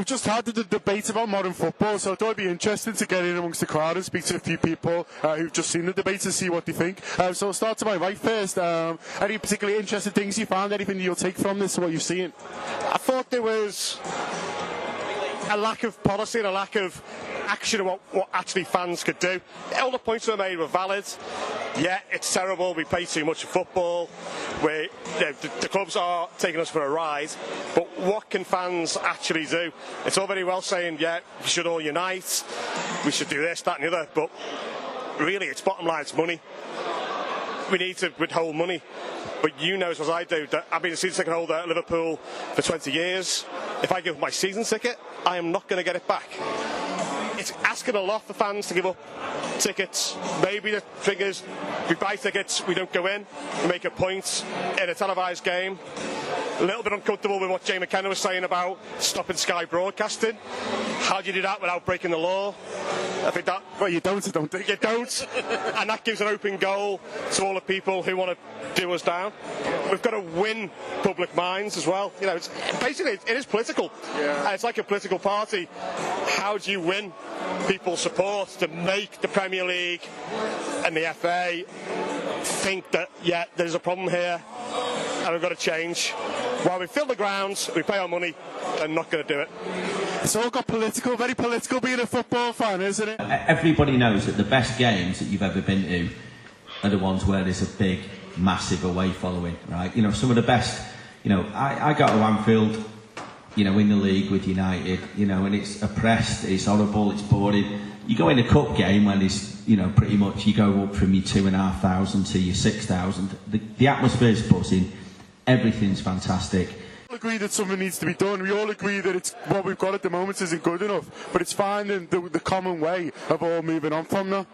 we've just had the debate about modern football, so I thought it'd be interesting to get in amongst the crowd and speak to a few people who've just seen the debate and see what they think. So I'll start to my right first. Any particularly interesting things you found? Anything you'll take from this, what you've seen? I thought there was a lack of policy and a lack of action of what actually fans could do. All the points that were made were valid. Yeah, it's terrible. We play too much football. The clubs are taking us for a ride. But what can fans actually do? It's all very well saying, yeah, we should all unite. We should do this, that and the other. But really, it's bottom line, it's money. We need to withhold money. But you know as well as I do that I've been a season ticket holder at Liverpool for 20 years. If I give my season ticket, I am not going to get it back. It's asking a lot for fans to give up tickets. Maybe the thing is, we buy tickets, we don't go in, we make a point in a televised game. A little bit uncomfortable with what Jay McKenna was saying about stopping Sky broadcasting. How do you do that without breaking the law? I think that... Well, you don't, You don't. And that gives an open goal to all the people who want to do us down. We've got to win public minds as well. You know, basically, it is political. Yeah. It's like a political party. How do you win people's support to make the Premier League and the FA think that, yeah, there's a problem here and we've got to change? While we fill the grounds, we pay our money, they're not going to do it. It's all got political, very political being a football fan, isn't it? Everybody knows that the best games that you've ever been to are the ones where there's a big, massive away following, right? You know, some of the best, you know, I got to Anfield, you know, in the league with United, you know, and it's oppressed, it's horrible, it's boring. You go in a cup game when it's, you know, pretty much you go up from your 2,500 to your 6,000. The atmosphere's buzzing, everything's fantastic. We all agree that something needs to be done. We all agree that it's what we've got at the moment isn't good enough. But it's finding the common way of all moving on from now.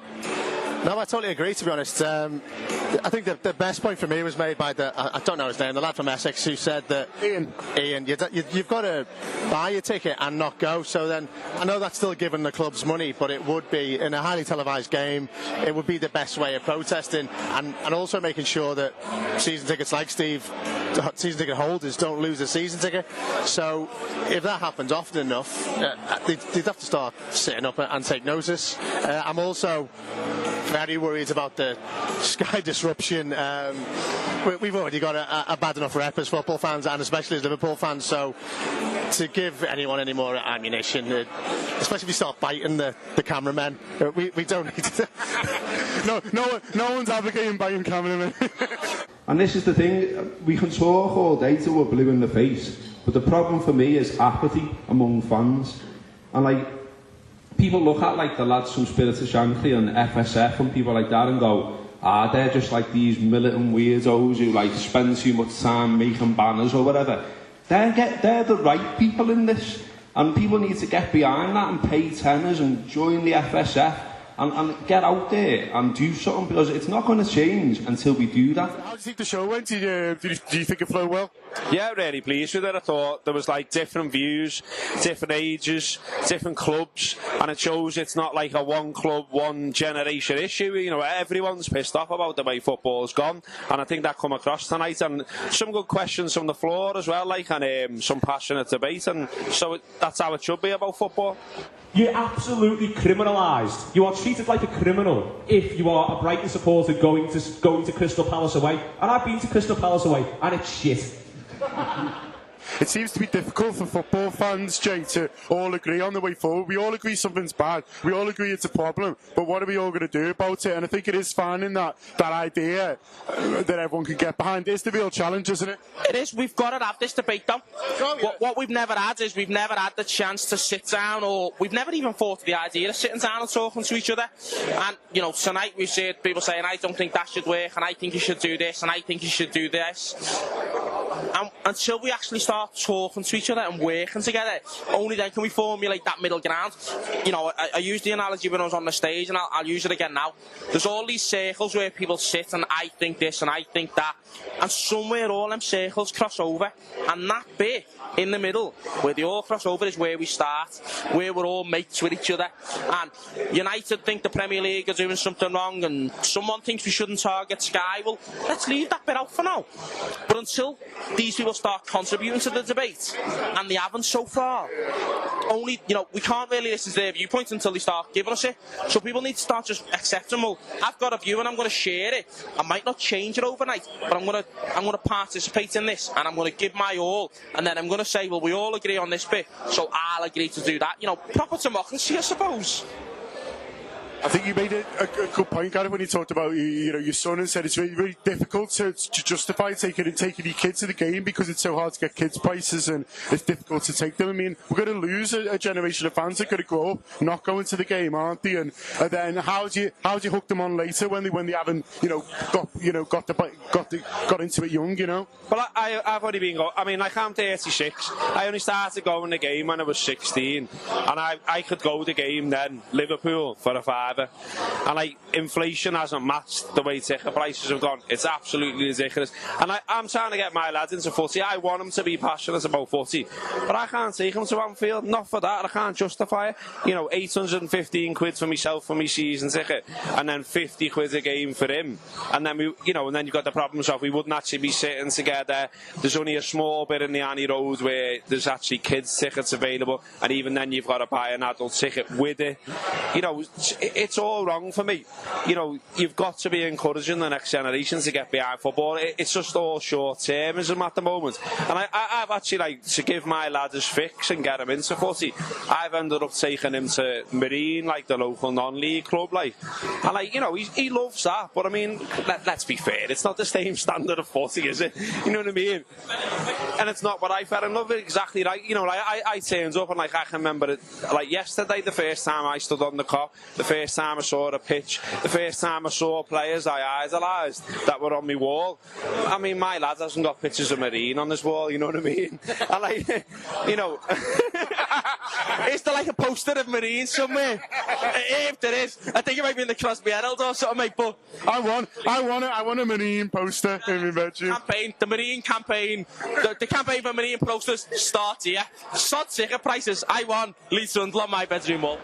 No, I totally agree, to be honest. I think the best point for me was made by I don't know his name, the lad from Essex, who said that Ian, you've got to buy your ticket and not go. So then, I know that's still giving the clubs money, but it would be, in a highly televised game, it would be the best way of protesting and also making sure that season tickets like Steve, season ticket holders don't lose a season ticket. So if that happens often enough, they'd have to start sitting up and take notice. I'm also very worried about the Sky disruption. We've already got a bad enough rep as football fans and especially as Liverpool fans, so to give anyone any more ammunition, especially if you start biting the cameramen, we don't need to. no one's advocating biting cameramen. And this is the thing, we can talk all day till we're blue in the face, but the problem for me is apathy among fans. And like, people look at like the lads from Spirit of Shankly and FSF and people like that and go, they're just like these militant weirdos who like spend too much time making banners or whatever. They're the right people in this, and people need to get behind that and pay tenors and join the FSF and get out there and do something, because it's not going to change until we do that. How do you think the show went? Do you think it flowed well? Yeah, really pleased with it. I thought there was like different views, different ages, different clubs, and it shows it's not like a one club, one generation issue. You know, everyone's pissed off about the way football's gone, and I think that come across tonight. And some good questions from the floor as well, like, and some passionate debate, and so that's how it should be about football. You're absolutely criminalised. You are treated like a criminal if you are a Brighton supporter going to Crystal Palace away. And I've been to Crystal Palace away, and it's shit. It seems to be difficult for football fans, Jay, to all agree on the way forward. We all agree something's bad. We all agree it's a problem. But what are we all going to do about it? And I think it is finding that idea that everyone can get behind. It's the real challenge, isn't it? It is. We've got to have this debate, though. What we've never had is we've never had the chance to sit down, or we've never even thought of the idea of sitting down and talking to each other. And, you know, tonight we've heard people saying, I don't think that should work, and I think you should do this, and I think you should do this. And until we actually start talking to each other and working together, only then can we formulate that middle ground. You know, I used the analogy when I was on the stage, and I'll use it again now. There's all these circles where people sit and I think this and I think that, and somewhere all them circles cross over, and that bit in the middle where they all cross over is where we start, where we're all mates with each other. And United think the Premier League are doing something wrong, and someone thinks we shouldn't target Sky. Well, let's leave that bit out for now. But until these people start contributing to the debate, and they haven't so far. Only, we can't really listen to their viewpoint until they start giving us it. So people need to start just accepting, well, I've got a view and I'm going to share it. I might not change it overnight, but I'm going to participate in this, and I'm going to give my all, and then I'm going to say, well, we all agree on this bit, so I'll agree to do that. Proper democracy, I suppose. I think you made a good point, Gareth, when you talked about your son and said it's really, really difficult to justify taking your kids to the game because it's so hard to get kids prices and it's difficult to take them. I mean, we're going to lose a generation of fans that are going to grow up not going to the game, aren't they? And then how do you hook them on later when they haven't got into it young, Well, I've only been going. I mean, like, I'm 36. I only started going the game when I was 16, and I could go the game then, Liverpool, for a $5. And like, inflation hasn't matched the way ticket prices have gone. It's absolutely ridiculous. And I'm trying to get my lads into footy. I want them to be passionate about footy, but I can't take them to Anfield. Not for that. I can't justify it. 815 quid for myself for my season ticket, and then 50 quid a game for him. And then and then you've got the problems of we wouldn't actually be sitting together. There's only a small bit in the Annie Road where there's actually kids tickets available, and even then you've got to buy an adult ticket with it. It's all wrong for me. You've got to be encouraging the next generation to get behind football. It's just all short-termism at the moment. And I've actually, to give my lad his fix and get him into footy, I've ended up taking him to Marine, like the local non-league club, and he loves that. But I mean, let's be fair, it's not the same standard of footy, is it? You know what I mean? And it's not what I fell in love with. Exactly right. I turned up and I can remember it like yesterday, the first time I stood on the cop, the first time I saw a pitch, the first time I saw players I idolised that were on my wall. I mean, my lad hasn't got pictures of Marine on his wall, you know what I mean? And is there like a poster of Marine somewhere? If there is, I think it might be in the Crosby Herald or something, mate. But I want a Marine poster in my bedroom. The Marine campaign, the campaign for Marine posters starts here. Sod ticket prices. I want Lee Sundell on my bedroom wall.